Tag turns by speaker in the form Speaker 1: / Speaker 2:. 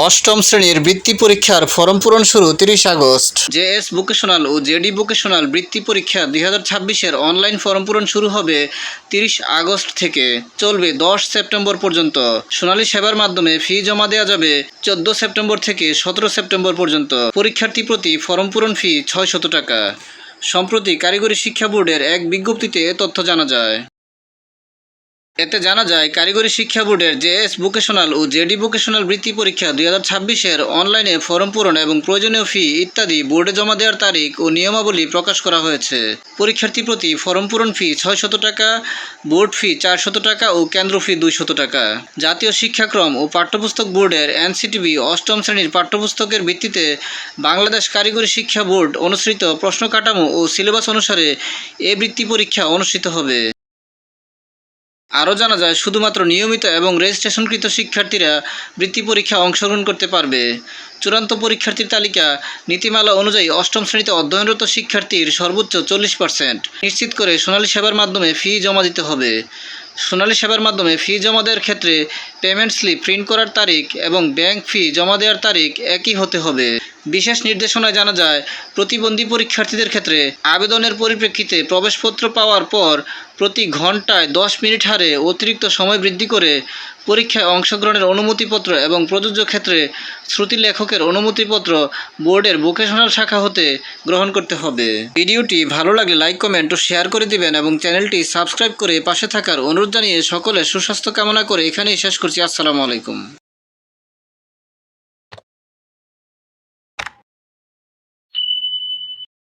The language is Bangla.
Speaker 1: অষ্টম শ্রেণীর বৃত্তি পরীক্ষার ফরম পূরণ শুরু ৩০ আগস্ট। জেএস ভোকেশনাল ও জেডি ভোকেশনাল বৃত্তি পরীক্ষা 2026-এর অনলাইন ফরম পূরণ শুরু হবে ৩০ আগস্ট থেকে, চলবে 10 সেপ্টেম্বর পর্যন্ত। সোনালী সেবার মাধ্যমে ফি জমা দেওয়া যাবে 14 সেপ্টেম্বর থেকে 17 সেপ্টেম্বর পর্যন্ত। পরীক্ষার্থী প্রতি ফরম পূরণ ফি 600 টাকা। সম্প্রতি কারিগরি শিক্ষা বোর্ডের এক বিজ্ঞপ্তিতে এ তথ্য জানা যায়। এতে জানা যায়, কারিগরি শিক্ষা বোর্ডের জেএস ভোকেশনাল ও জেডি ভোকেশনাল বৃত্তি পরীক্ষা 2026-এর অনলাইনে ফরম পূরণ এবং প্রয়োজনীয় ফি ইত্যাদি বোর্ডে জমা দেওয়ার তারিখ ও নিয়মাবলী প্রকাশ করা হয়েছে। পরীক্ষার্থী প্রতি ফরম পূরণ ফি 600 টাকা, বোর্ড ফি 400 টাকা ও কেন্দ্র ফি 200 টাকা। জাতীয় শিক্ষাক্রম ও পাঠ্যপুস্তক বোর্ডের এনসিটিবি অষ্টম শ্রেণীর পাঠ্যপুস্তকের ভিত্তিতে বাংলাদেশ কারিগরি শিক্ষা বোর্ড অনুসৃত প্রশ্ন কাঠামো ও সিলেবাস অনুসারে এ বৃত্তি পরীক্ষা অনুষ্ঠিত হবে। আরও জানা যায়, শুধুমাত্র নিয়মিত এবং রেজিস্ট্রেশনকৃত শিক্ষার্থীরা বৃত্তি পরীক্ষায় অংশগ্রহণ করতে পারবে। চূড়ান্ত পরীক্ষার্থীর তালিকা নীতিমালা অনুযায়ী অষ্টম শ্রেণীতে অধ্যয়নরত শিক্ষার্থীর সর্বোচ্চ 40% নিশ্চিত করে সোনালী সেবার মাধ্যমে ফি জমা দিতে হবে। সোনালী সেবার মাধ্যমে ফি জমা দেওয়ার ক্ষেত্রে পেমেন্ট স্লিপ প্রিন্ট করার তারিখ এবং ব্যাংক ফি জমা দেওয়ার তারিখ একই হতে হবে। বিশেষ নির্দেশনায় জানা যায়, প্রতিবন্ধী পরীক্ষার্থীদের ক্ষেত্রে আবেদনের পরিপ্রেক্ষিতে প্রবেশপত্র পাওয়ার পর প্রতি ঘন্টায় 10 মিনিট হারে অতিরিক্ত সময় বৃদ্ধি করে পরীক্ষায় অংশগ্রহণের অনুমতিপত্র এবং প্রযোজ্য ক্ষেত্রে শ্রুতি লেখকের অনুমতিপত্র বোর্ডের ভোকেশনাল শাখা হতে গ্রহণ করতে হবে। ভিডিওটি ভালো লাগলে লাইক, কমেন্ট ও শেয়ার করে দিবেন এবং চ্যানেলটি সাবস্ক্রাইব করে পাশে থাকার অনুরোধ জানিয়ে সকলের সুস্বাস্থ্য কামনা করে এখানেই শেষ করছি। আসসালামু আলাইকুম।